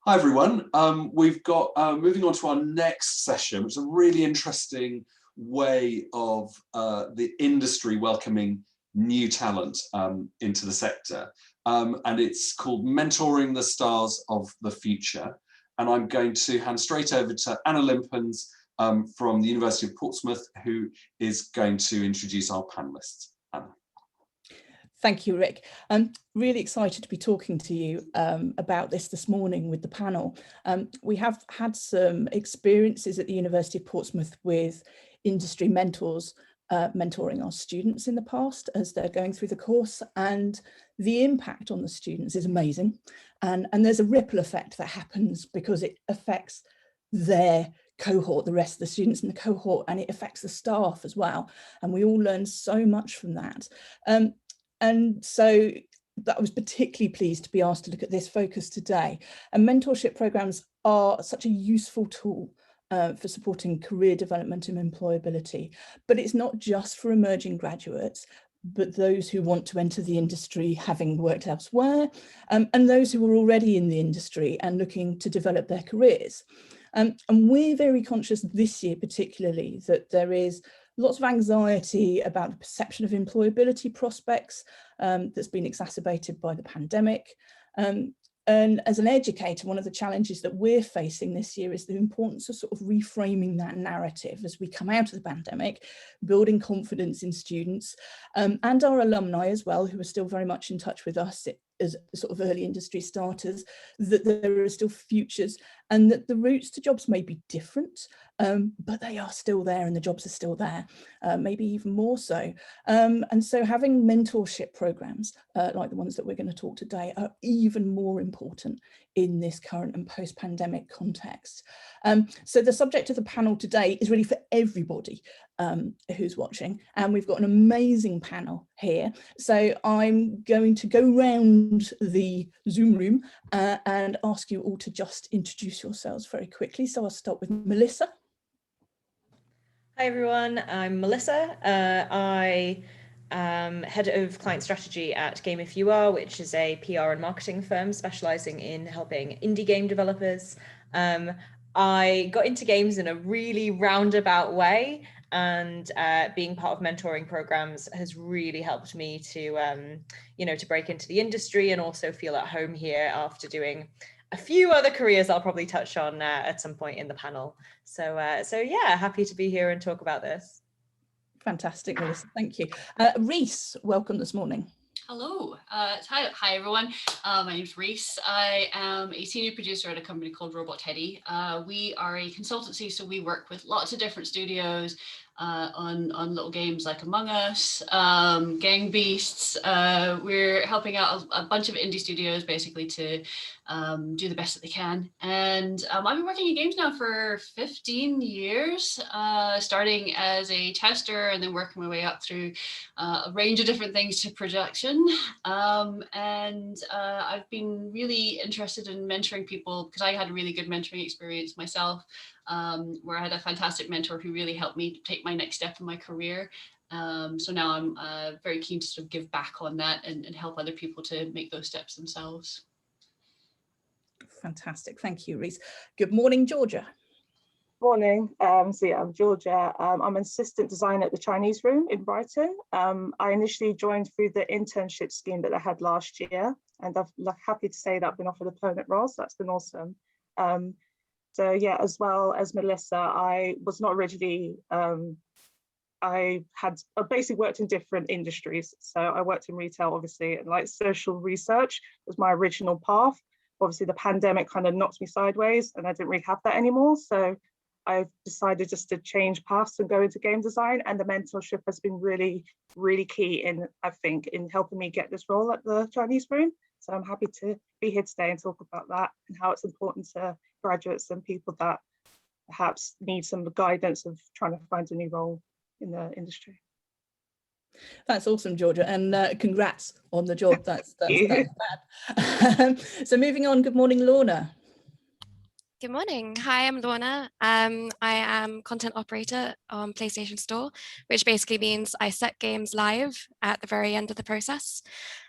Hi everyone, we've got, moving on to our next session, which is a really interesting way of the industry welcoming new talent into the sector. And it's called Mentoring the Stars of the Future. And I'm going to hand straight over to Anna Limpens from the University of Portsmouth, who is going to introduce our panelists. Anna. Thank you, Rick. I'm really excited to be talking to you about this morning with the panel. We have had some experiences at the University of Portsmouth with industry mentors mentoring our students in the past as they're going through the course, and the impact on the students is amazing. And there's a ripple effect that happens because it affects their cohort, the rest of the students in the cohort, and it affects the staff as well. And we all learn so much from that. And so I was particularly pleased to be asked to look at this focus today. And mentorship programs are such a useful tool for supporting career development and employability. But it's not just for emerging graduates, but those who want to enter the industry having worked elsewhere, and those who are already in the industry and looking to develop their careers. And we're very conscious this year particularly that there is lots of anxiety about the perception of employability prospects that's been exacerbated by the pandemic. And as an educator, one of the challenges that we're facing this year is the importance of sort of reframing that narrative as we come out of the pandemic, building confidence in students and our alumni as well, who are still very much in touch with us as sort of early industry starters, that there are still futures and that the routes to jobs may be different, but they are still there and the jobs are still there, maybe even more so. And so having mentorship programs like the ones that we're going to talk today are even more important in this current and post-pandemic context. So the subject of the panel today is really for everybody who's watching, and we've got an amazing panel here. So I'm going to go round the Zoom room and ask you all to just introduce yourselves very quickly. So I'll start with Melissa. Hi everyone, I'm Melissa. I am head of client strategy at GamesEd21, which is a PR and marketing firm specializing in helping indie game developers. I got into games in a really roundabout way, and being part of mentoring programs has really helped me to, to break into the industry and also feel at home here after doing a few other careers I'll probably touch on at some point in the panel. So yeah, happy to be here and talk about this. Fantastic, Melissa, thank you. Reese, welcome this morning. Hello, hi everyone. My name's Reese. I am a senior producer at a company called Robot Teddy. We are a consultancy, so we work with lots of different studios on little games like Among Us, Gang Beasts. We're helping out a bunch of indie studios basically to do the best that they can. And I've been working in games now for 15 years, starting as a tester and then working my way up through a range of different things to production. I've been really interested in mentoring people because I had a really good mentoring experience myself, where I had a fantastic mentor who really helped me take my next step in my career. So now I'm very keen to sort of give back on that and help other people to make those steps themselves. Fantastic, thank you, Reese. Good morning, Georgia. Morning. So yeah, I'm Georgia. I'm an assistant designer at the Chinese Room in Brighton. I initially joined through the internship scheme that I had last year, and I'm happy to say that I've been offered a permanent role, so that's been awesome. So yeah, as well as Melissa, I was not originally, I basically worked in different industries. So I worked in retail, obviously, and like social research was my original path. Obviously the pandemic kind of knocked me sideways and I didn't really have that anymore. So I've decided just to change paths and go into game design, and the mentorship has been really, really key in, I think, in helping me get this role at the Chinese Room. So I'm happy to be here today and talk about that and how it's important to graduates and people that perhaps need some guidance of trying to find a new role in the industry. That's awesome, Georgia, and congrats on the job. That's bad. So moving on, good morning, Lorna. Good morning. Hi, I'm Lorna. I am content operator on PlayStation Store, which basically means I set games live at the very end of the process.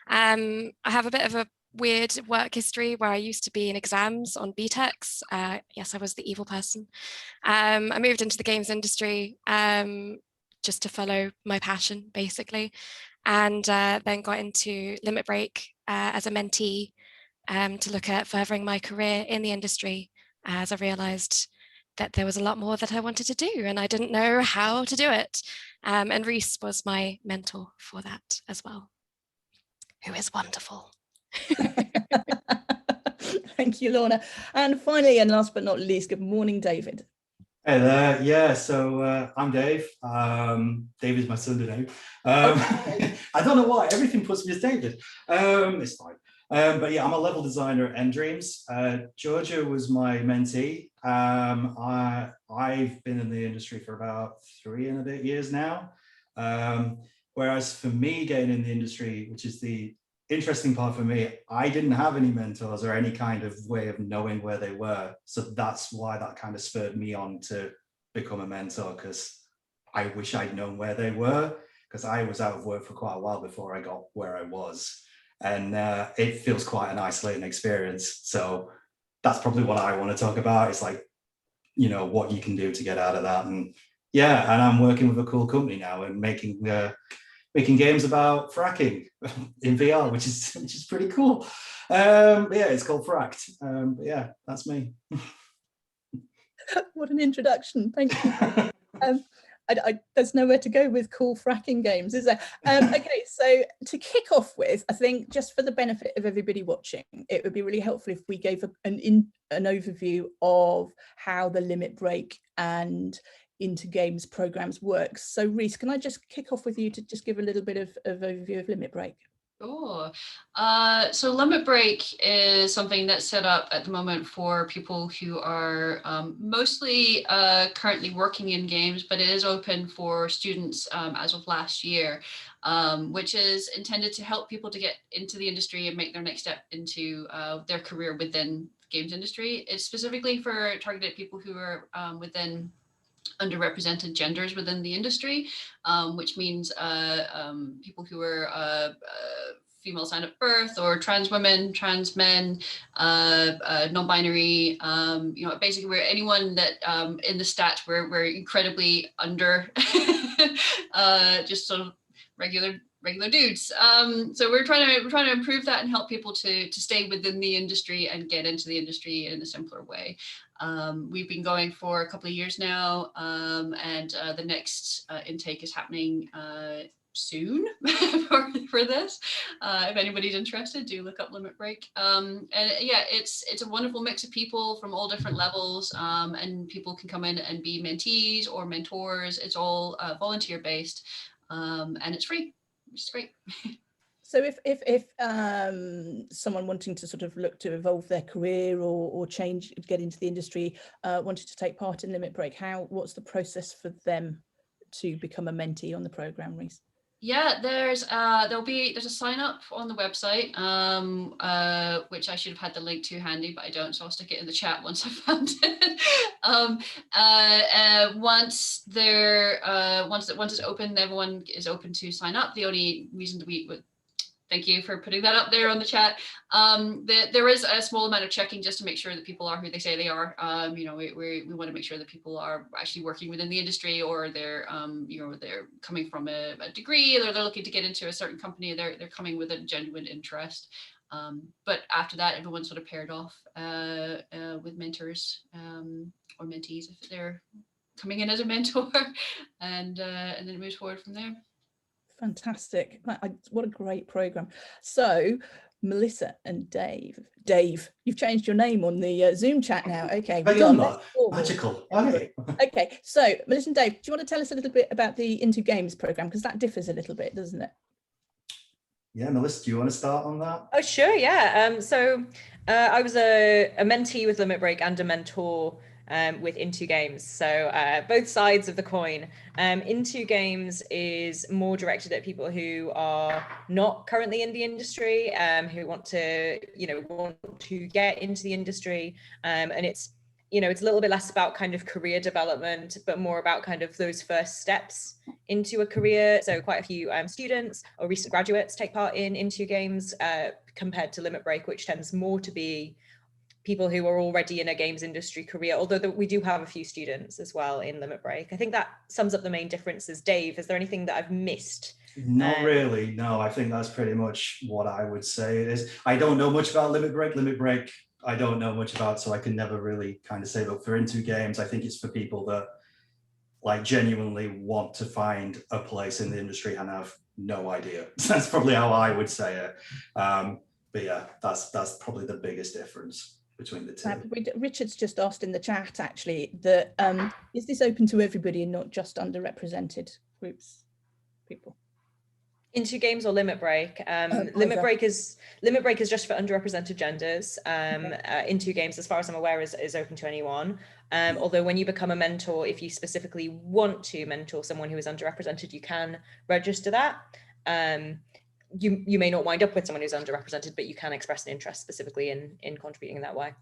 I have a bit of a weird work history where I used to be in exams on BTECs. Yes, I was the evil person. I moved into the games industry just to follow my passion, basically, and then got into Limit Break as a mentee to look at furthering my career in the industry, as I realized that there was a lot more that I wanted to do and I didn't know how to do it. And Reese was my mentor for that as well, who is wonderful. Thank you, Lorna. And finally, and last but not least, good morning, David. Hey there, yeah, so I'm Dave. Dave is my Sunday name. I don't know why, everything puts me as David. It's fine. But yeah, I'm a level designer at Endreams. Georgia was my mentee. I've been in the industry for about 3 and a bit years now. Whereas for me, getting in the industry, which is the interesting part for me, I didn't have any mentors or any kind of way of knowing where they were. So that's why that kind of spurred me on to become a mentor, because I wish I'd known where they were, because I was out of work for quite a while before I got where I was. And it feels quite an isolating experience. So that's probably what I want to talk about. It's like, you know, what you can do to get out of that. And yeah, and I'm working with a cool company now and making games about fracking in VR, which is pretty cool. Yeah, it's called Fracked. But yeah, that's me. What an introduction! Thank you. There's nowhere to go with cool fracking games, is there? Okay, so to kick off with, I think just for the benefit of everybody watching, it would be really helpful if we gave an overview of how the Limit Break and Into Games programs works. So Reese, can I just kick off with you to just give a little bit of overview of Limit Break? Sure. So Limit Break is something that's set up at the moment for people who are mostly currently working in games, but it is open for students as of last year, which is intended to help people to get into the industry and make their next step into their career within the games industry. It's specifically for targeted people who are within underrepresented genders within the industry, which means people who are female assigned at birth, or trans women, trans men, non-binary, you know, basically we're anyone that in the stats we're incredibly under just sort of regular dudes. So we're trying to improve that and help people to stay within the industry and get into the industry in a simpler way. We've been going for a couple of years now, and the next intake is happening soon for this. If anybody's interested, do look up Limit Break. And yeah, it's a wonderful mix of people from all different levels, and people can come in and be mentees or mentors. It's all volunteer based, and it's free, which is great. So if someone wanting to sort of look to evolve their career or get into the industry, wanted to take part in Limit Break, what's the process for them to become a mentee on the program, Reese? Yeah, there's a sign up on the website, which I should have had the link to handy, but I don't, so I'll stick it in the chat once I found it. Once it's open, everyone is open to sign up. The only reason thank you for putting that up there on the chat. There is a small amount of checking just to make sure that people are who they say they are. You know, we want to make sure that people are actually working within the industry, or they're you know, they're coming from a degree, or they're looking to get into a certain company. They're coming with a genuine interest. But after that, everyone's sort of paired off with mentors or mentees if they're coming in as a mentor, and then it moves forward from there. Fantastic. What a great program. So Melissa and Dave, you've changed your name on the Zoom chat now. Okay. Magical. Okay. Okay, so Melissa and Dave, do you want to tell us a little bit about the Into Games program, because that differs a little bit, doesn't it? Yeah, Melissa, do you want to start on that? Oh, sure, yeah. So I was a mentee with Limit Break and a mentor with Into Games. So both sides of the coin. Into Games is more directed at people who are not currently in the industry, who want to get into the industry. And it's a little bit less about kind of career development, but more about kind of those first steps into a career. So quite a few students or recent graduates take part in Into Games compared to Limit Break, which tends more to be people who are already in a games industry career, although we do have a few students as well in Limit Break. I think that sums up the main differences. Dave, is there anything that I've missed? Not really, no. I think that's pretty much what I would say it is. I don't know much about Limit Break. Limit Break, I don't know much about, so I can never really kind of say, but for Into Games, I think it's for people that like genuinely want to find a place in the industry and have no idea. That's probably how I would say it. But yeah, that's probably the biggest difference between the two. Richard's just asked in the chat actually that is this open to everybody and not just underrepresented groups, people? Into Games or Limit Break? Limit Break is just for underrepresented genders. Into Games, as far as I'm aware, is open to anyone. Although when you become a mentor, if you specifically want to mentor someone who is underrepresented, you can register that. You may not wind up with someone who's underrepresented, but you can express an interest specifically in contributing in that way.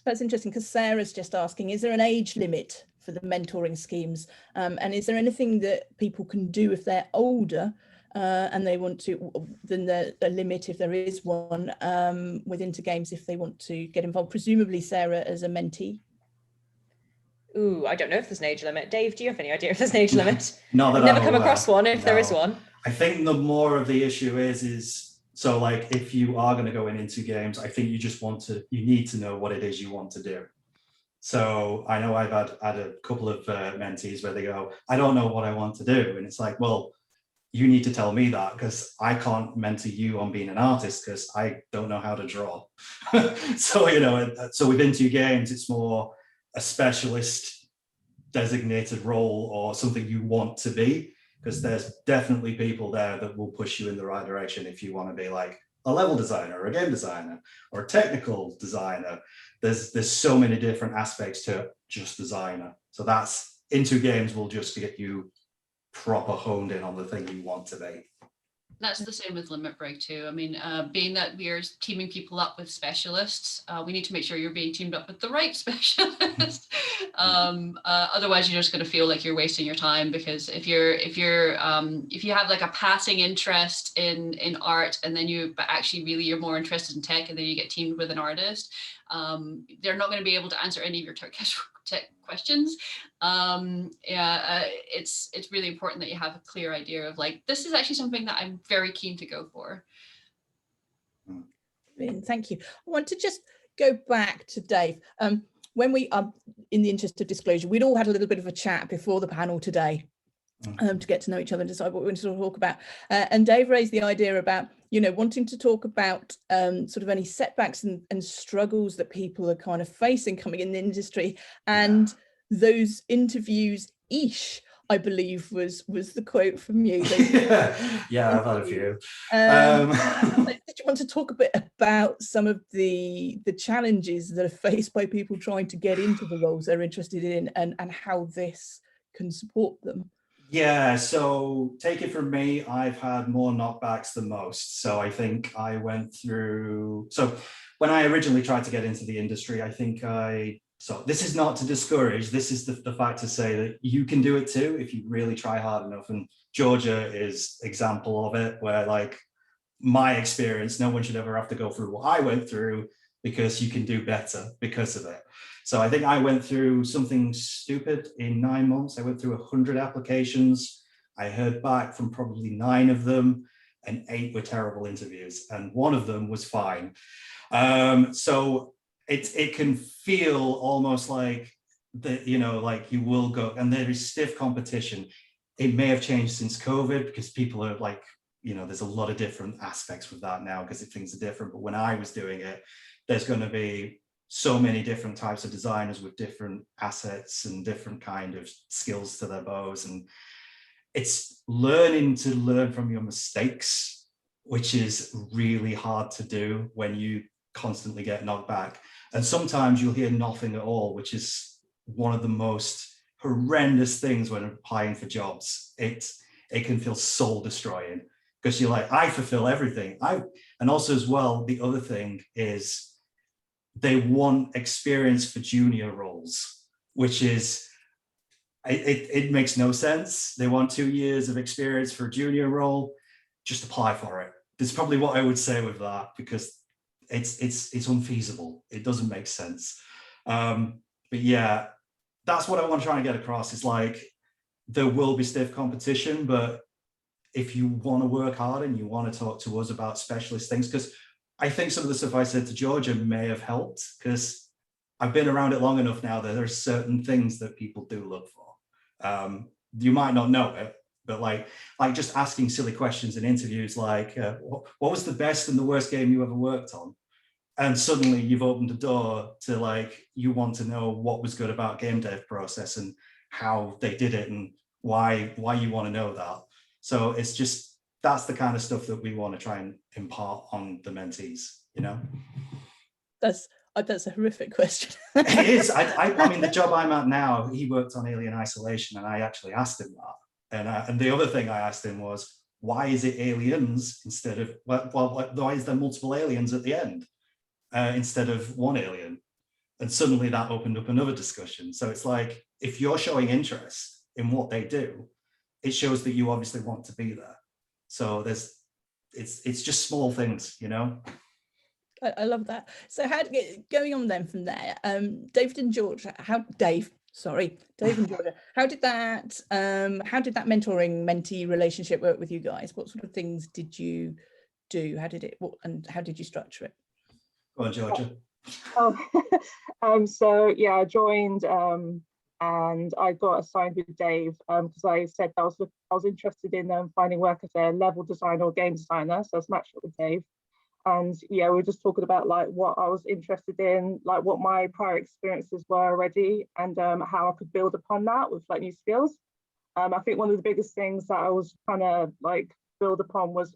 That's interesting, because Sarah's just asking, is there an age limit for the mentoring schemes? And is there anything that people can do if they're older and they want to, then a limit, if there is one, with Into Games if they want to get involved? Presumably Sarah as a mentee. Ooh, I don't know if there's an age limit. Dave, do you have any idea if there's an age limit? No, I've never come across one, if there is one. I think the more of the issue is so like if you are going to go into games, I think you need to know what it is you want to do. So I know I've had a couple of mentees where they go, I don't know what I want to do. And it's like, well, you need to tell me that, because I can't mentor you on being an artist because I don't know how to draw. So, so with Into Games, it's more a specialist designated role or something you want to be, because there's definitely people there that will push you in the right direction if you want to be like a level designer or a game designer or a technical designer. There's so many different aspects to just designer. So that's Into Games will just get you proper honed in on the thing you want to be. That's the same with Limit Break too. I mean, being that we're teaming people up with specialists, we need to make sure you're being teamed up with the right specialist. Otherwise, you're just going to feel like you're wasting your time, because if you have like a passing interest in art, and then but actually really you're more interested in tech, and then you get teamed with an artist, they're not going to be able to answer any of your tech questions. It's really important that you have a clear idea of like, this is actually something that I'm very keen to go for. Thank you. I want to just go back to Dave. When we are, in the interest of disclosure, we'd all had a little bit of a chat before the panel today to get to know each other and decide what we wanted to talk about. And Dave raised the idea about, wanting to talk about sort of any setbacks and struggles that people are kind of facing coming in the industry, and those interviews, I believe was the quote from you. Yeah, I've had a few. Did you want to talk a bit about some of the challenges that are faced by people trying to get into the roles they're interested in, and how this can support them? Yeah, so take it from me, I've had more knockbacks than most. So I think I went through, so when I originally tried to get into the industry, I think so this is not to discourage, this is the fact to say that you can do it too if you really try hard enough. And Georgia is example of it, where like my experience, no one should ever have to go through what I went through, because you can do better because of it. So I think I went through something stupid in 9 months. I went through 100 applications. I heard back from probably 9 of them, and 8 were terrible interviews, and 1 of them was fine. So it can feel almost like that, like you will go, and there is stiff competition. It may have changed since COVID, because people are like, there's a lot of different aspects with that now, because things are different. But when I was doing it, there's going to be so many different types of designers with different assets and different kind of skills to their bows. And it's learning to learn from your mistakes, which is really hard to do when you constantly get knocked back. And sometimes you'll hear nothing at all, which is one of the most horrendous things when applying for jobs. It can feel soul destroying, because you're like, I fulfill everything. And also as well, the other thing is they want experience for junior roles, which is, it makes no sense. They want 2 years of experience for a junior role, just apply for it. That's probably what I would say with that, because it's unfeasible. It doesn't make sense. But yeah, that's what I want to try and get across. Is like, there will be stiff competition, but if you want to work hard and you want to talk to us about specialist things, because I think some of the stuff I said to Georgia may have helped, because I've been around it long enough now that there are certain things that people do look for. You might not know it, but like just asking silly questions in interviews, like what was the best and the worst game you ever worked on? And suddenly you've opened the door to, like, you want to know what was good about game dev process and how they did it and why you want to know that. So it's just, that's the kind of stuff that we want to try and impart on the mentees, you know? That's a horrific question. It is. I mean, the job I'm at now, he worked on Alien Isolation, and I actually asked him that. And the other thing I asked him was, why is it aliens instead of, well, why is there multiple aliens at the end instead of one alien? And suddenly that opened up another discussion. So it's like, if you're showing interest in what they do, it shows that you obviously want to be there. So it's just small things, you know? I love that. So going on then from there, David and Georgia, Dave and Georgia, how did that mentoring mentee relationship work with you guys? What sort of things did you do? How did you structure it? Go on, Georgia. So yeah, I joined and I got assigned with Dave because I said I was interested in finding work as a level designer or game designer, so I was matched up with Dave. And yeah, we were just talking about like what I was interested in, like what my prior experiences were already, and how I could build upon that with like new skills. I think one of the biggest things that I was trying to like build upon was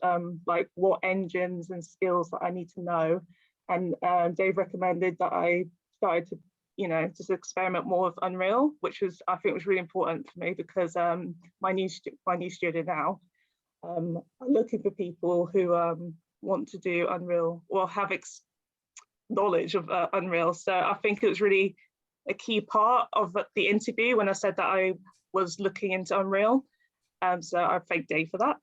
like what engines and skills that I need to know. And Dave recommended that I started to, you know, just experiment more with Unreal, which I think was really important for me, because my new student now, I'm looking for people who want to do Unreal or have knowledge of Unreal. So I think it was really a key part of the interview when I said that I was looking into Unreal. So I thank Dave for that.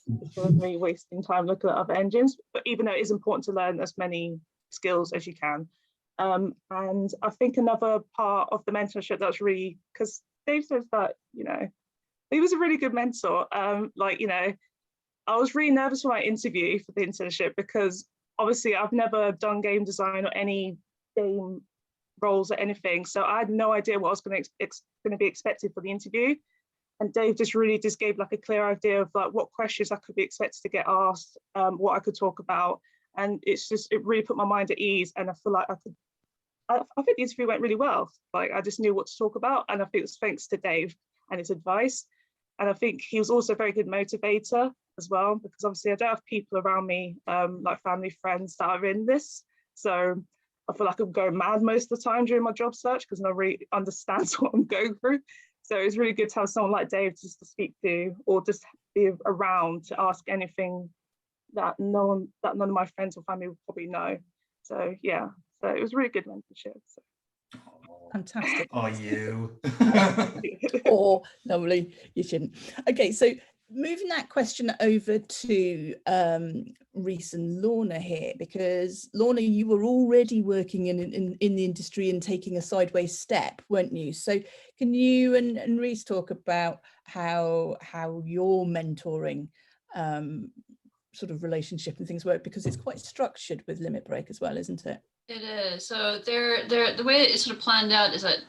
Instead of me wasting time looking at other engines, but even though it is important to learn as many skills as you can. And I think another part of the mentorship that's really, because Dave says that, you know, he was a really good mentor. Like, you know, I was really nervous for my interview for the internship, because obviously I've never done game design or any game roles or anything. So I had no idea what I was going to be expected for the interview. And Dave just really just gave like a clear idea of like what questions I could be expected to get asked, what I could talk about. And it really put my mind at ease. And I feel like I think the interview went really well. Like I just knew what to talk about. And I think it was thanks to Dave and his advice. And I think he was also a very good motivator as well, because obviously I don't have people around me, like family, friends that are in this. So I feel like I'm going mad most of the time during my job search, because I really understand what I'm going through. So it's really good to have someone like Dave just to speak to, or just be around to ask anything that none of my friends or family would probably know. So yeah, so it was really good mentorship. So. Fantastic. Oh, you. Oh, lovely. You shouldn't. Okay, so moving that question over to Reese and Lorna here, because Lorna, you were already working in the industry and taking a sideways step, weren't you? So can you and Reese talk about how your mentoring sort of relationship and things work, because it's quite structured with Limit Break as well, isn't it? It is. So the way it's sort of planned out is that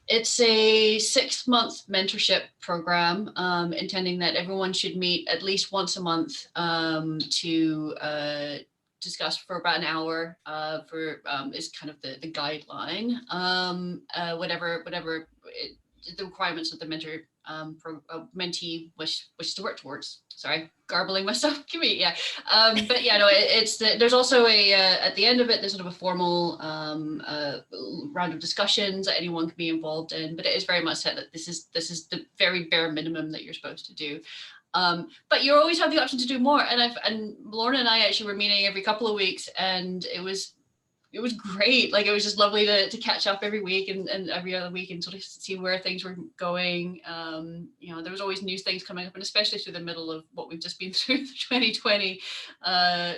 it's a 6-month mentorship program, intending that everyone should meet at least once a month to discuss for about an hour is kind of the guideline. Whatever the requirements of the mentee wishes to work towards. Sorry, garbling myself. But yeah, no, there's also at the end of it, there's sort of a formal round of discussions that anyone can be involved in. But it is very much said that this is the very bare minimum that you're supposed to do. But you always have the option to do more. And Lorna and I actually were meeting every couple of weeks, and it was it was great. Like, it was just lovely to catch up every week and every other week and sort of see where things were going. You know, there was always new things coming up, and especially through the middle of what we've just been through 2020,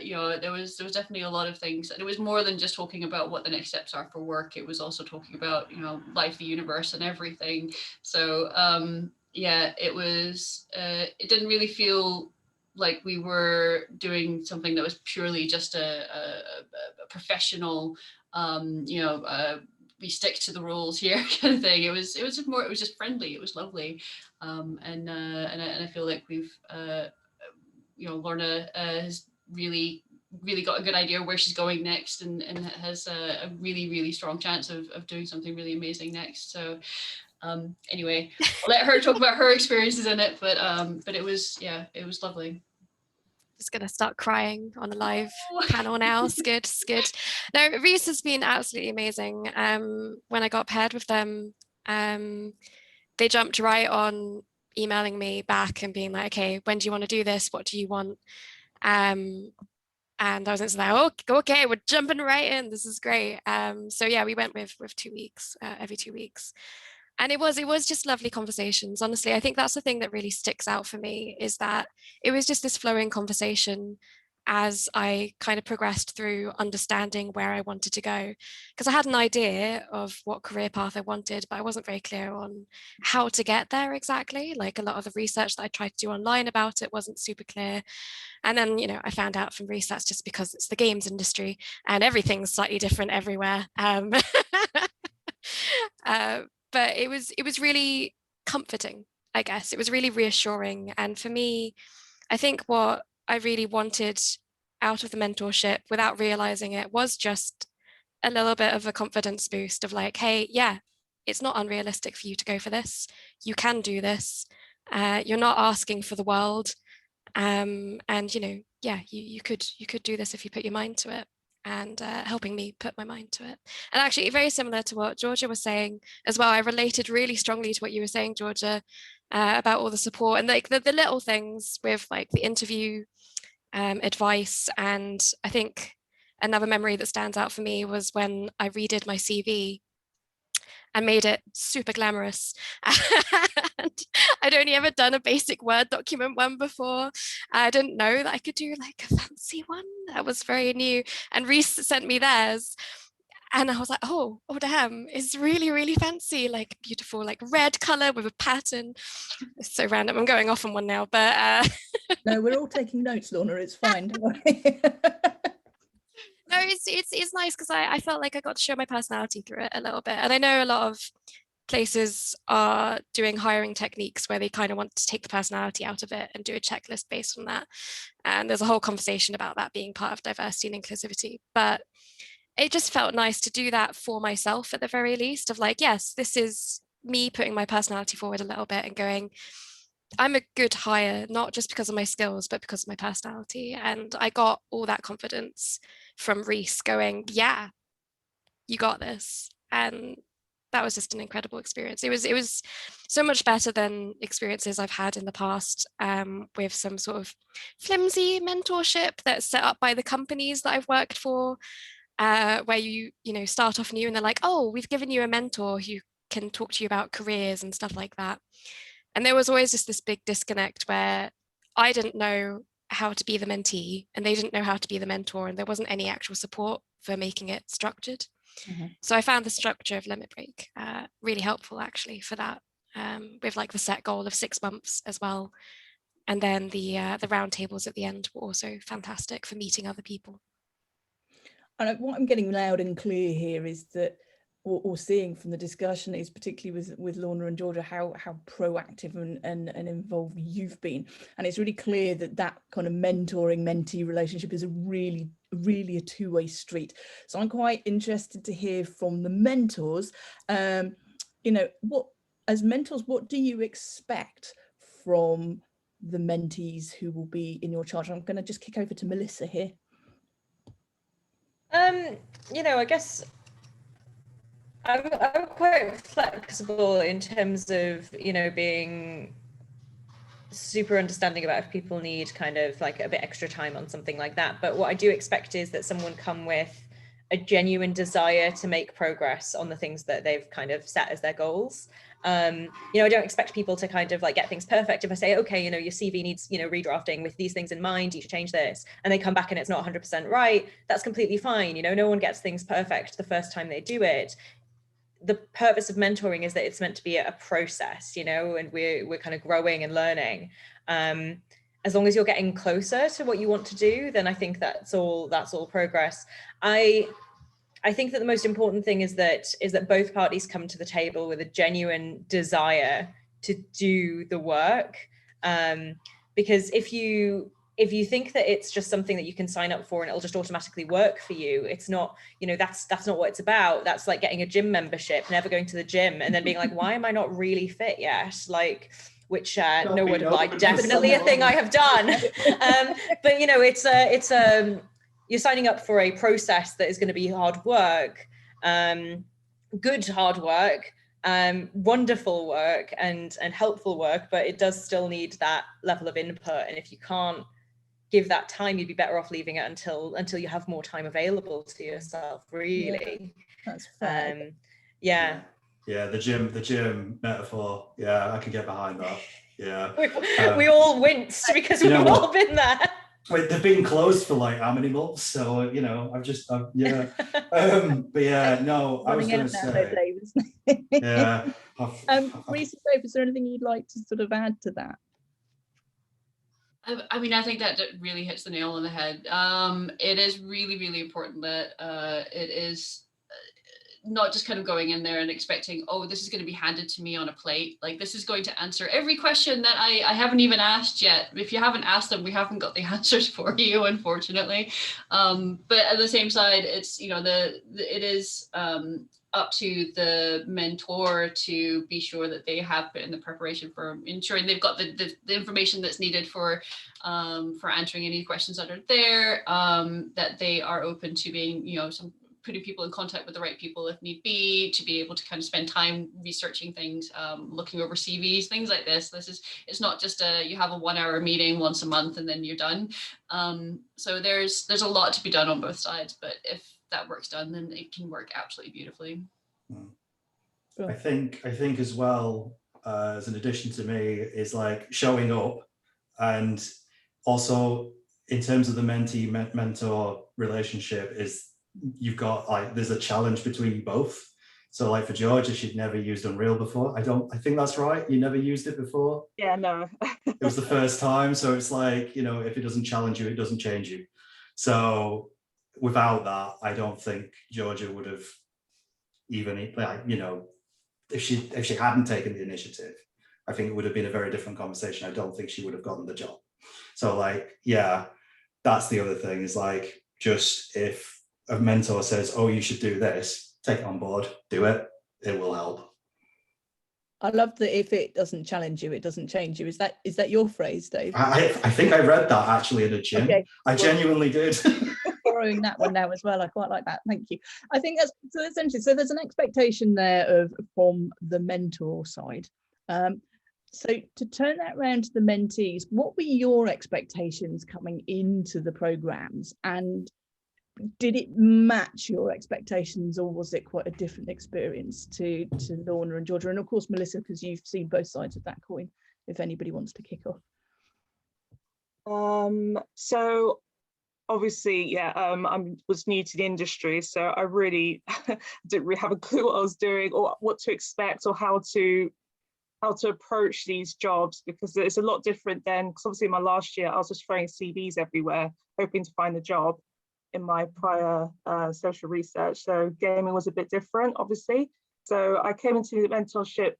you know, there was definitely a lot of things. And it was more than just talking about what the next steps are for work. It was also talking about, you know, life, the universe, and everything. So yeah, it was, it didn't really feel like we were doing something that was purely just a professional, you know, we stick to the rules here kind of thing. It was just friendly. It was lovely, and I feel like we've, you know, Lorna has really got a good idea where she's going next, and has a really strong chance of doing something really amazing next. So anyway, I'll let her talk about her experiences in it, but it was, yeah, it was lovely. Just gonna start crying on a live panel now. It's good, it's good. No, Reese has been absolutely amazing. When I got paired with them, they jumped right on emailing me back and being like, okay, when do you want to do this? What do you want? And I was just like, oh, okay, we're jumping right in. This is great. So yeah, we went with 2 weeks, every 2 weeks. And it was just lovely conversations. Honestly, I think that's the thing that really sticks out for me, is that it was just this flowing conversation as I kind of progressed through understanding where I wanted to go. Because I had an idea of what career path I wanted, but I wasn't very clear on how to get there exactly. Like, a lot of the research that I tried to do online about it wasn't super clear. And then, you know, I found out from research, just because it's the games industry and everything's slightly different everywhere. But it was really comforting, I guess. It was really reassuring. And for me, I think what I really wanted out of the mentorship, without realizing it, was just a little bit of a confidence boost of like, hey, yeah, it's not unrealistic for you to go for this. You can do this. You're not asking for the world. And, you know, yeah, you could do this if you put your mind to it. And helping me put my mind to it. And actually, very similar to what Georgia was saying as well, I related really strongly to what you were saying, Georgia, about all the support and like the little things with like the interview advice. And I think another memory that stands out for me was when I redid my CV and made it super glamorous. And I'd only ever done a basic Word document one before. I didn't know that I could do like a fancy one. That was very new. And Reese sent me theirs. And I was like, oh damn, it's really fancy, like beautiful, like red color with a pattern. It's so random. I'm going off on one now, but no, we're all taking notes, Lorna. It's fine. Don't worry. No, it's nice because I felt like I got to show my personality through it a little bit. And I know a lot of places are doing hiring techniques where they kind of want to take the personality out of it and do a checklist based on that. And there's a whole conversation about that being part of diversity and inclusivity. But it just felt nice to do that for myself at the very least, of like, yes, this is me putting my personality forward a little bit and going, I'm a good hire, not just because of my skills, but because of my personality. And I got all that confidence from Reese going, yeah, you got this. And that was just an incredible experience. It was so much better than experiences I've had in the past with some sort of flimsy mentorship that's set up by the companies that I've worked for, where you know, start off new and they're like, oh, we've given you a mentor who can talk to you about careers and stuff like that. And there was always just this big disconnect where I didn't know how to be the mentee and they didn't know how to be the mentor, and there wasn't any actual support for making it structured. Mm-hmm. So I found the structure of Limit Break really helpful actually for that, with like the set goal of 6 months as well. And then the roundtables at the end were also fantastic for meeting other people. And what I'm getting loud and clear here is that, or seeing from the discussion, is particularly with Lorna and Georgia, how proactive and involved you've been. And it's really clear that kind of mentoring mentee relationship is a really a two-way street. So I'm quite interested to hear from the mentors, you know, what, as mentors, what do you expect from the mentees who will be in your charge? I'm going to just kick over to Melissa here. You know, I guess I'm quite flexible in terms of, you know, being super understanding about if people need kind of like a bit extra time on something like that. But what I do expect is that someone come with a genuine desire to make progress on the things that they've kind of set as their goals. I don't expect people to kind of like get things perfect. If I say, okay, your CV needs, redrafting with these things in mind, you should change this, and they come back and it's not 100% right, that's completely fine. No one gets things perfect the first time they do it. The purpose of mentoring is that it's meant to be a process, and we're kind of growing and learning. As long as you're getting closer to what you want to do, then I think that's all progress. I think that the most important thing is that both parties come to the table with a genuine desire to do the work. Because if you think that it's just something that you can sign up for and it'll just automatically work for you, it's not, that's not what it's about. That's like getting a gym membership, never going to the gym, and then being like, why am I not really fit yet? Like, which no word applied, definitely a thing I have done. But it's you're signing up for a process that is going to be hard work, good hard work, wonderful work and helpful work, but it does still need that level of input. And if you can't give that time, you'd be better off leaving it until you have more time available to yourself, really. Yeah, that's fair. The gym metaphor. Yeah, I can get behind that. Yeah. We all winced because we've all been there. Wait, they've been closed for like how many months? So, But yeah, no, I was going to say. Yeah. Reese, is there anything you'd like to sort of add to that? I mean, I think that really hits the nail on the head. It is really, really important that it is not just kind of going in there and expecting, oh, this is going to be handed to me on a plate. Like, this is going to answer every question that I haven't even asked yet. If you haven't asked them, we haven't got the answers for you, unfortunately. But at the same side, it's, it is up to the mentor to be sure that they have put in the preparation for ensuring they've got the information that's needed for answering any questions that are there, that they are open to being, putting people in contact with the right people if need be, to be able to kind of spend time researching things, looking over CVs, things like this. It's not just you have a 1 hour meeting once a month and then you're done. So there's a lot to be done on both sides, but if that work's done, then it can work absolutely beautifully. I think as well, as an addition to me, is like showing up, and also in terms of the mentee mentor relationship, is you've got like, there's a challenge between you both. So like for Georgia, she'd never used Unreal before. I think that's right. You never used it before? Yeah, no. It was the first time. So it's like, if it doesn't challenge you, it doesn't change you. So without that, I don't think Georgia would have even, if she hadn't taken the initiative, I think it would have been a very different conversation. I don't think she would have gotten the job. So like, yeah, that's the other thing, is like, just if a mentor says, oh, you should do this, take it on board, do it, it will help. I love that if it doesn't challenge you, it doesn't change you. Is that your phrase, Dave? I think I read that actually in a gym. Okay. I genuinely did. Borrowing that one now as well. I quite like that. Thank you. I think that's so essentially, so there's an expectation there from the mentor side. So to turn that around to the mentees, what were your expectations coming into the programs, and did it match your expectations, or was it quite a different experience to Lorna and Georgia, and of course Melissa, because you've seen both sides of that coin, if anybody wants to kick off? So obviously, I was new to the industry, so I really didn't really have a clue what I was doing or what to expect or how to approach these jobs, because it's a lot different than, because obviously my last year I was just throwing CVs everywhere hoping to find a job in my prior social research. So gaming was a bit different, obviously. So I came into the mentorship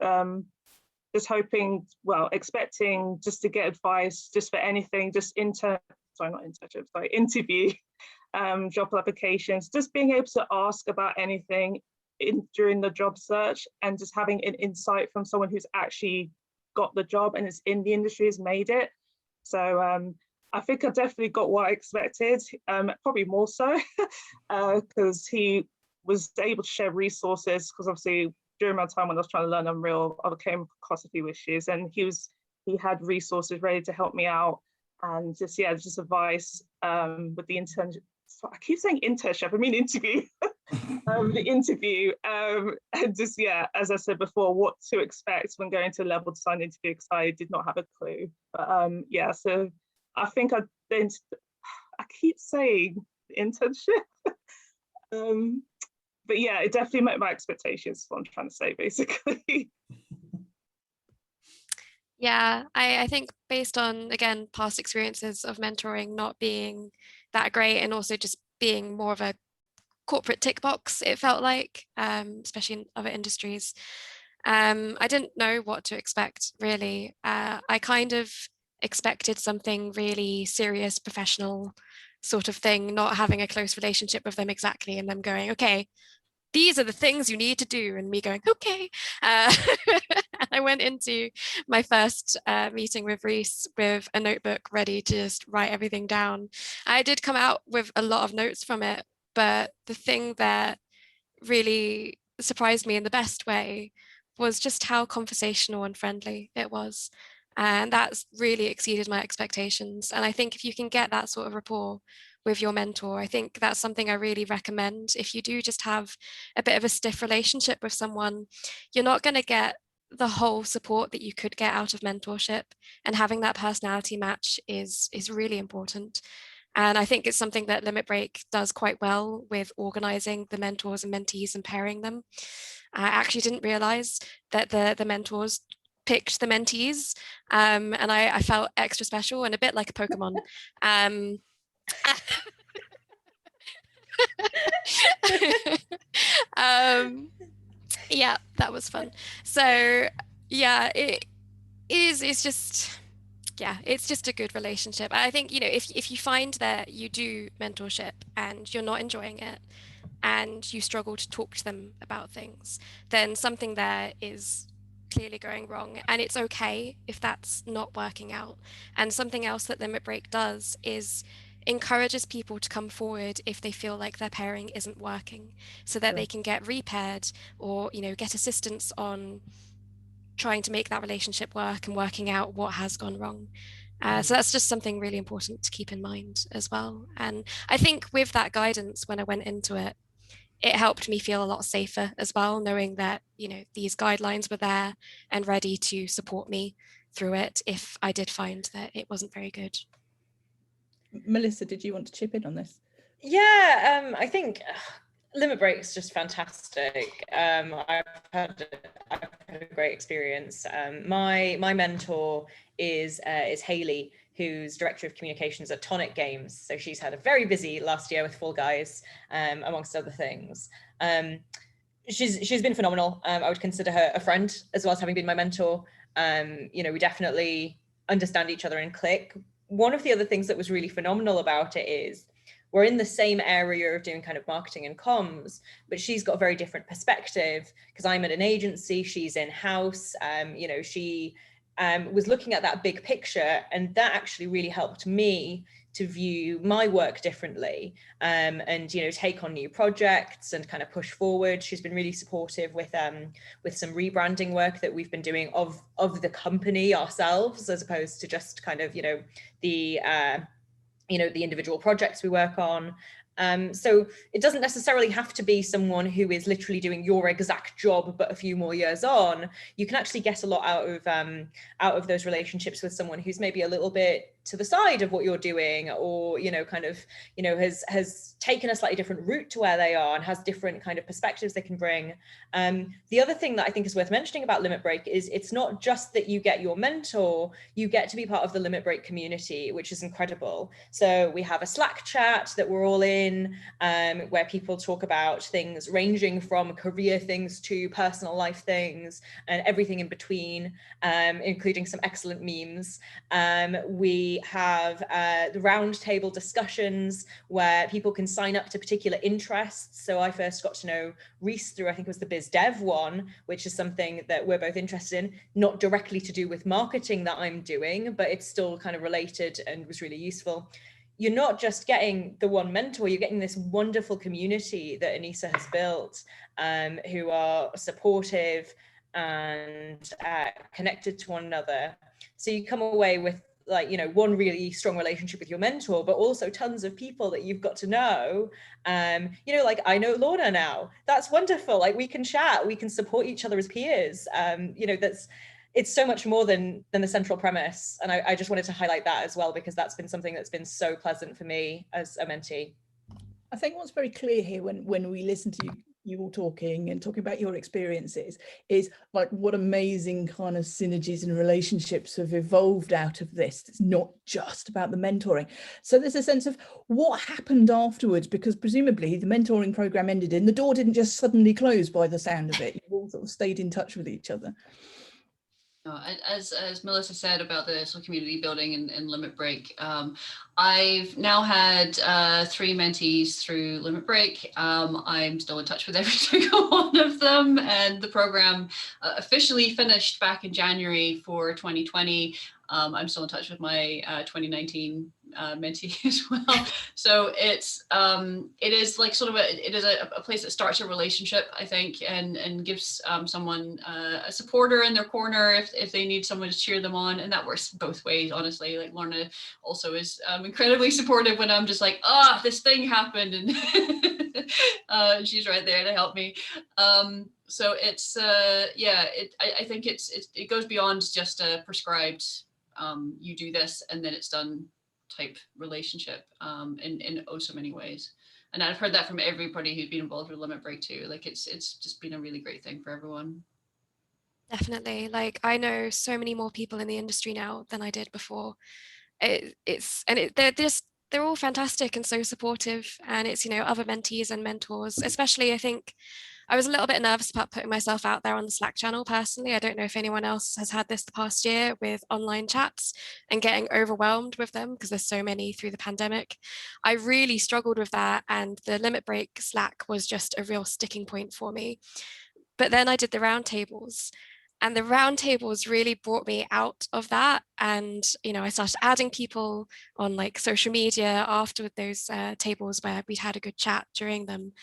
just hoping, expecting just to get advice, just for anything, just interview, job applications, just being able to ask about anything during the job search, and just having an insight from someone who's actually got the job and is in the industry, has made it. So I think I definitely got what I expected, probably more so, because he was able to share resources, because obviously during my time when I was trying to learn Unreal, I came across a few issues, and he had resources ready to help me out, and just advice with the so I keep saying internship, I mean interview. The interview, and just, yeah, as I said before, what to expect when going to a level design interview, because I did not have a clue. But yeah, so I think I keep saying internship. But yeah, it definitely met my expectations, is what I'm trying to say, basically. Yeah, I think based on, again, past experiences of mentoring not being that great, and also just being more of a corporate tick box, it felt like, especially in other industries. I didn't know what to expect, really. I kind of expected something really serious, professional sort of thing, not having a close relationship with them exactly, and them going, okay, these are the things you need to do, and me going, okay. I went into my first meeting with Reese with a notebook ready to just write everything down. I did come out with a lot of notes from it, but the thing that really surprised me in the best way was just how conversational and friendly it was. And that's really exceeded my expectations. And I think if you can get that sort of rapport with your mentor, I think that's something I really recommend. If you do just have a bit of a stiff relationship with someone, you're not going to get the whole support that you could get out of mentorship, and having that personality match is really important. And I think it's something that Limit Break does quite well with organizing the mentors and mentees and pairing them. I actually didn't realize that the mentors picked the mentees, and I felt extra special and a bit like a Pokemon. Yeah, that was fun. So yeah, it's just, yeah, it's just a good relationship. I think, you know, if you find that you do mentorship and you're not enjoying it, and you struggle to talk to them about things, then something there is clearly going wrong, and it's okay if that's not working out. And something else that Limit Break does is encourages people to come forward if they feel like their pairing isn't working, so that they can get repaired, or, you know, get assistance on trying to make that relationship work and working out what has gone wrong. So that's just something really important to keep in mind as well. And I think with that guidance, when I went into it, it helped me feel a lot safer as well, knowing that, you know, these guidelines were there and ready to support me through it if I did find that it wasn't very good. Melissa, did you want to chip in on this? Yeah, I think Limit Break's just fantastic. I've had a great experience. My mentor is Hayley, who's director of communications at Tonic Games. So she's had a very busy last year with Fall Guys, amongst other things. She's been phenomenal. I would consider her a friend as well as having been my mentor. You know, we definitely understand each other and click. One of the other things that was really phenomenal about it is we're in the same area of doing kind of marketing and comms, but she's got a very different perspective because I'm at an agency, she's in-house. You know, she was looking at that big picture, and that actually really helped me to view my work differently, and, you know, take on new projects and kind of push forward. She's been really supportive with some rebranding work that we've been doing of the company ourselves, as opposed to just kind of, you know, the individual projects we work on. So it doesn't necessarily have to be someone who is literally doing your exact job, but a few more years on. You can actually get a lot out of those relationships with someone who's maybe a little bit to the side of what you're doing, or, you know, kind of, you know, has taken a slightly different route to where they are and has different kind of perspectives they can bring. The other thing that I think is worth mentioning about Limit Break is it's not just that you get your mentor, you get to be part of the Limit Break community, which is incredible. So we have a Slack chat that we're all in, where people talk about things ranging from career things to personal life things and everything in between, including some excellent memes. We have the roundtable discussions where people can sign up to particular interests. So I first got to know Reese through, I think it was the Biz Dev one, which is something that we're both interested in, not directly to do with marketing that I'm doing, but it's still kind of related and was really useful. You're not just getting the one mentor, you're getting this wonderful community that Anissa has built, who are supportive and connected to one another. So you come away with like, you know, one really strong relationship with your mentor, but also tons of people that you've got to know. You know, like I know Lorna now. That's wonderful. Like we can chat, we can support each other as peers. You know, it's so much more than the central premise. And I just wanted to highlight that as well, because that's been something that's been so pleasant for me as a mentee. I think what's very clear here when we listen to you all talking about your experiences is like what amazing kind of synergies and relationships have evolved out of this. It's not just about the mentoring. So there's a sense of what happened afterwards, because presumably the mentoring program ended and the door didn't just suddenly close by the sound of it. You all sort of stayed in touch with each other. As Melissa said about the sort of community building and Limit Break, I've now had 3 mentees through Limit Break. I'm still in touch with every single one of them, and the program officially finished back in January for 2020. I'm still in touch with my 2019 mentee as well. So it is like sort of a place that starts a relationship, I think, and gives someone a supporter in their corner if they need someone to cheer them on, and that works both ways, honestly. Like Lorna also is incredibly supportive when I'm just like, this thing happened, and she's right there to help me. So it's I think it goes beyond just a prescribed you do this and then it's done type relationship in oh so many ways. And I've heard that from everybody who's been involved with Limit Break too. Like it's just been a really great thing for everyone. Definitely. Like I know so many more people in the industry now than I did before. They're all fantastic and so supportive, and it's, you know, other mentees and mentors, especially. I think I was a little bit nervous about putting myself out there on the Slack channel personally. I don't know if anyone else has had this the past year with online chats and getting overwhelmed with them because there's so many through the pandemic. I really struggled with that, and the Limit Break Slack was just a real sticking point for me. But then I did the roundtables, and the roundtables really brought me out of that. And, you know, I started adding people on like social media after those tables where we'd had a good chat during them.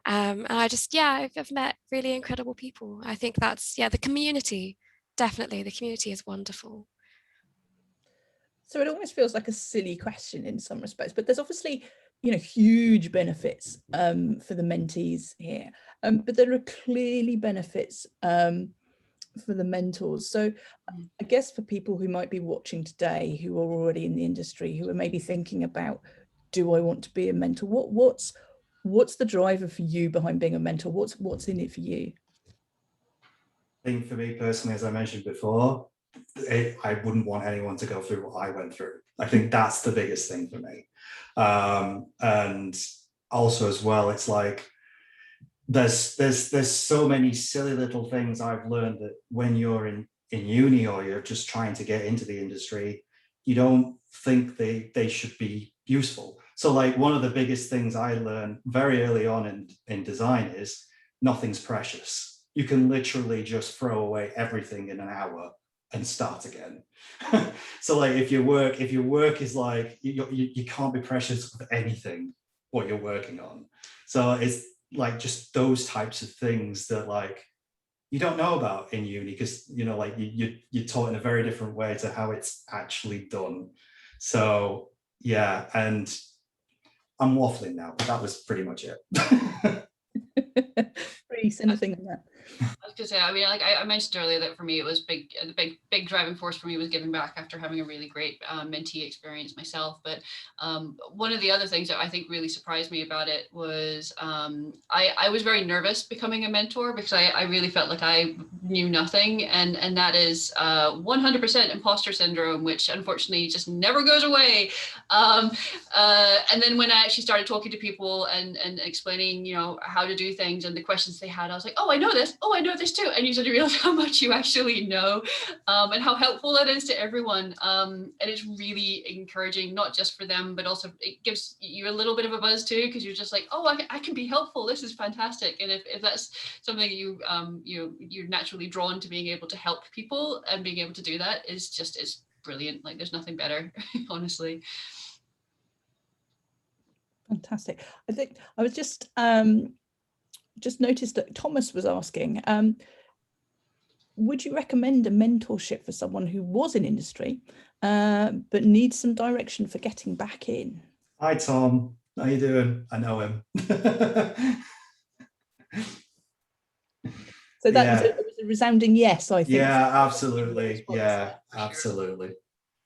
And I've met really incredible people. I think that's, the community, definitely. The community is wonderful. So it almost feels like a silly question in some respects, but there's obviously, you know, huge benefits for the mentees here, but there are clearly benefits for the mentors. So I guess for people who might be watching today, who are already in the industry, who are maybe thinking about, do I want to be a mentor? What's the driver for you behind being a mentor? What's in it for you? I think for me personally, as I mentioned before, I wouldn't want anyone to go through what I went through. I think that's the biggest thing for me. And also as well, it's like, there's so many silly little things I've learned that when you're in uni or you're just trying to get into the industry, you don't think they should be useful. So like one of the biggest things I learned very early on in design is nothing's precious. You can literally just throw away everything in an hour and start again. So like if your work is like, you can't be precious with anything what you're working on. So it's like just those types of things that like you don't know about in uni, because you know, like you're taught in a very different way to how it's actually done. So yeah, and I'm waffling now, but that was pretty much it. Reese, anything on that? I was gonna say, I mean, like I mentioned earlier that for me it was the big driving force for me was giving back after having a really great mentee experience myself. But one of the other things that I think really surprised me about it was I was very nervous becoming a mentor, because I really felt like I knew nothing, and that is 100% imposter syndrome, which unfortunately just never goes away. And then when I actually started talking to people and explaining, you know, how to do things and the questions they had, I was like, oh, I know this. Oh, I know this too. And you sort of realize how much you actually know, and how helpful it is to everyone. And it's really encouraging, not just for them, but also it gives you a little bit of a buzz too, because you're just like, oh, I can be helpful. This is fantastic. And if that's something you're naturally drawn to, being able to help people and being able to do that is brilliant. Like there's nothing better, honestly. Fantastic. I think I was just noticed that Thomas was asking, would you recommend a mentorship for someone who was in industry but needs some direction for getting back in? Hi, Tom. How you doing? I know him. So that was a resounding yes, I think. Yeah, absolutely. Yeah, absolutely.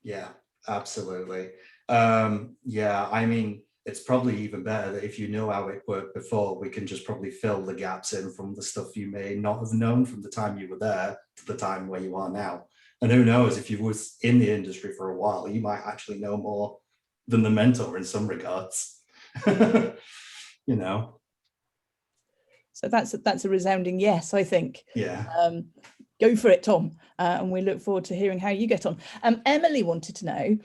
Yeah, absolutely. Yeah, I mean, it's probably even better that if you know how it worked before, we can just probably fill the gaps in from the stuff you may not have known from the time you were there to the time where you are now. And who knows, if you was in the industry for a while, you might actually know more than the mentor in some regards. You know. So that's a resounding yes, I think. Yeah. Go for it, Tom. And we look forward to hearing how you get on. Emily wanted to know,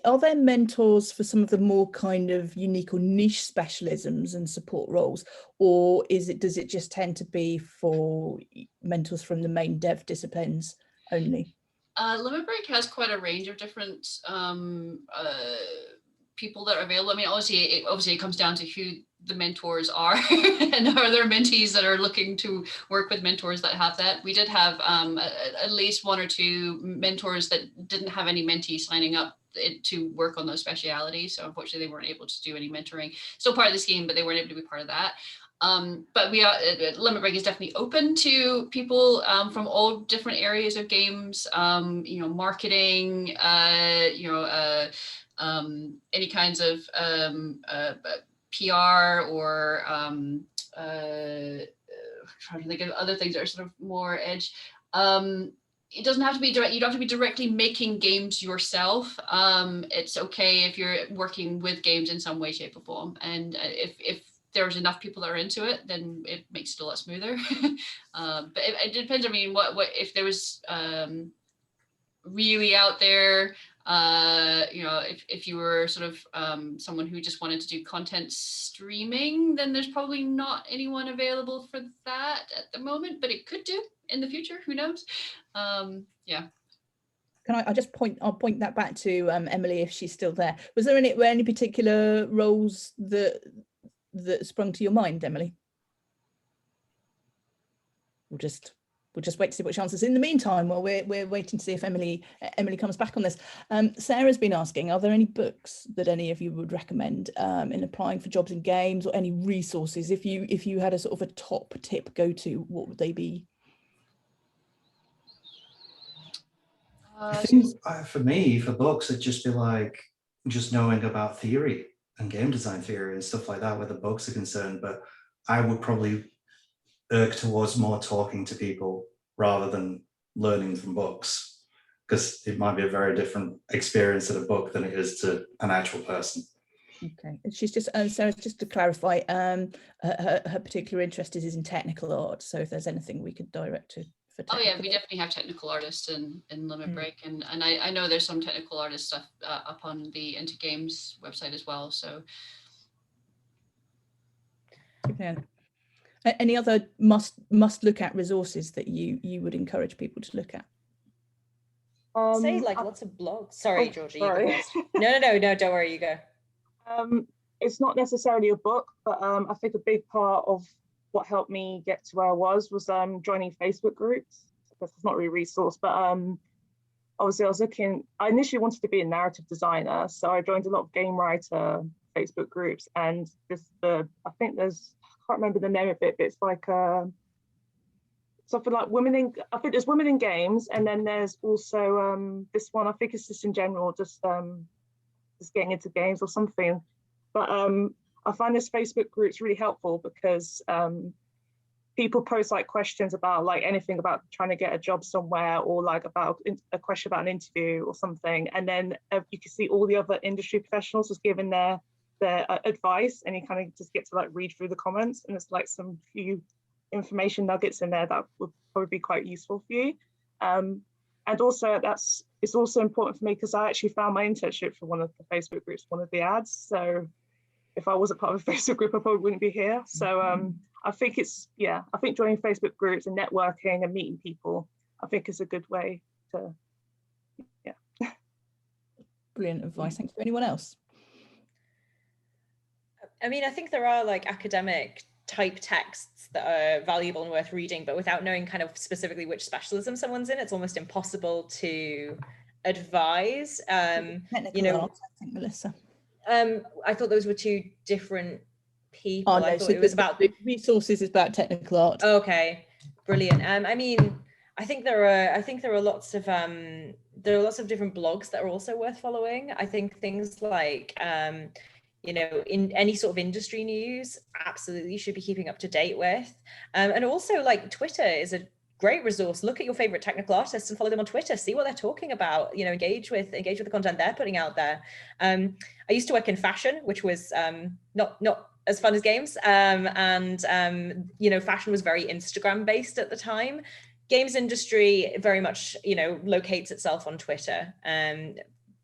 are there mentors for some of the more kind of unique or niche specialisms and support roles, or does it just tend to be for mentors from the main dev disciplines only? Limit Break has quite a range of different people that are available. I mean, obviously it comes down to who the mentors are and are there mentees that are looking to work with mentors that have that. We did have at least one or two mentors that didn't have any mentees signing up to work on those specialities. So unfortunately they weren't able to do any mentoring. Still part of the scheme, but they weren't able to be part of that. But we are, Limit Break is definitely open to people from all different areas of games, you know, marketing, you know, any kinds of PR or trying to think of other things that are sort of more edge. It doesn't have to be direct. You don't have to be directly making games yourself. It's okay if you're working with games in some way, shape, or form. And if there's enough people that are into it, then it makes it a lot smoother. But it depends. I mean, what if there was really out there, you know, if you were sort of someone who just wanted to do content streaming, then there's probably not anyone available for that at the moment, but it could do in the future, who knows? Yeah. I'll point that back to Emily if she's still there. Was there any particular roles that sprung to your mind, Emily? We'll just wait to see what she answers. In the meantime, while we're waiting to see if Emily comes back on this, Sarah's been asking, are there any books that any of you would recommend in applying for jobs in games, or any resources? If you had a sort of a top tip go to, what would they be? I think for me, for books, it'd just be like just knowing about theory and game design theory and stuff like that, where the books are concerned. But I would probably irk towards more talking to people rather than learning from books, because it might be a very different experience at a book than it is to an actual person. Okay, and she's just Sarah, just to clarify, her particular interest is in technical art. So if there's anything we could direct to. Oh yeah, we definitely have technical artists in Limit Break, and I know there's some technical artist stuff up on the Into Games website as well. So. Yeah. Any other must look at resources that you would encourage people to look at? Say like lots of blogs. Sorry, Georgia. Sorry. You go first. No, don't worry, you go. It's not necessarily a book, but I think a big part of what helped me get to where I was joining Facebook groups. It's not really a resource, but obviously I initially wanted to be a narrative designer, so I joined a lot of game writer Facebook groups, and I can't remember the name of it, but it's like something like I think there's women in games, and then there's also this one, I think it's just in general, just getting into games or something. But I find this Facebook groups really helpful because people post like questions about like anything about trying to get a job somewhere, or like about a question about an interview or something, and then you can see all the other industry professionals just giving their advice, and you kind of just get to like read through the comments, and it's like some few information nuggets in there that would probably be quite useful for you. And also it's also important for me because I actually found my internship for one of the Facebook groups, one of the ads. So if I wasn't part of a Facebook group, I probably wouldn't be here. So I think joining Facebook groups and networking and meeting people, I think is a good way to, yeah. Brilliant advice. Thank you. Anyone else? I mean, I think there are like academic type texts that are valuable and worth reading, but without knowing kind of specifically which specialism someone's in, it's almost impossible to advise. Technical art, I think, Melissa. I thought those were two different people. Oh, no, I thought so it was about the resources is about technical art. Okay, brilliant. I mean, I think there are lots of different blogs that are also worth following. I think things like you know, in any sort of industry news, absolutely should be keeping up to date with. And also, like, Twitter is a great resource. Look at your favorite technical artists and follow them on Twitter, see what they're talking about, you know, engage with the content they're putting out there. I used to work in fashion, which was not as fun as games. You know, fashion was very Instagram based at the time. Games industry very much, you know, locates itself on Twitter.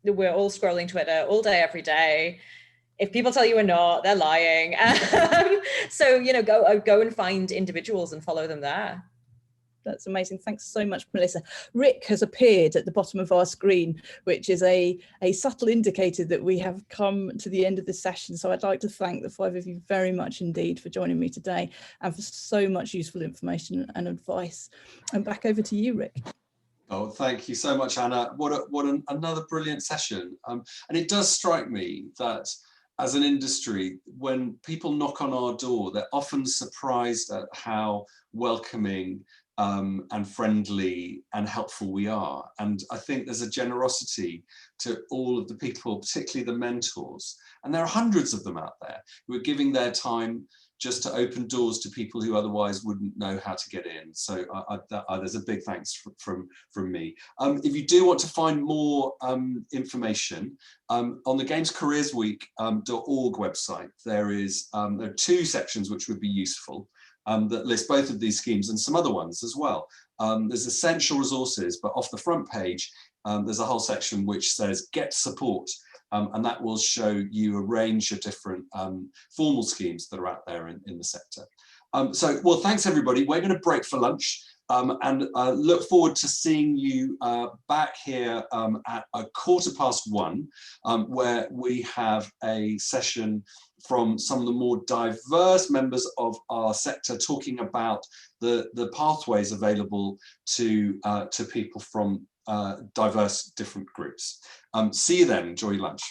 We're all scrolling Twitter all day, every day. If people tell you we're not, they're lying. So, you know, go and find individuals and follow them there. That's amazing. Thanks so much, Melissa. Rick has appeared at the bottom of our screen, which is a subtle indicator that we have come to the end of this session. So I'd like to thank the 5 of you very much indeed for joining me today and for so much useful information and advice. And back over to you, Rick. Oh, thank you so much, Anna. Another brilliant session. And it does strike me that as an industry, when people knock on our door, they're often surprised at how welcoming and friendly and helpful we are. And I think there's a generosity to all of the people, particularly the mentors. And there are hundreds of them out there who are giving their time just to open doors to people who otherwise wouldn't know how to get in. So there's a big thanks from me. If you do want to find more information, on the gamescareersweek.org website, there are 2 sections which would be useful that list both of these schemes and some other ones as well. There's essential resources, but off the front page, there's a whole section which says get support. And that will show you a range of different formal schemes that are out there in the sector. Well, thanks everybody. We're going to break for lunch and look forward to seeing you back here at 1:15, where we have a session from some of the more diverse members of our sector talking about the pathways available to people from diverse different groups. See you then, enjoy your lunch.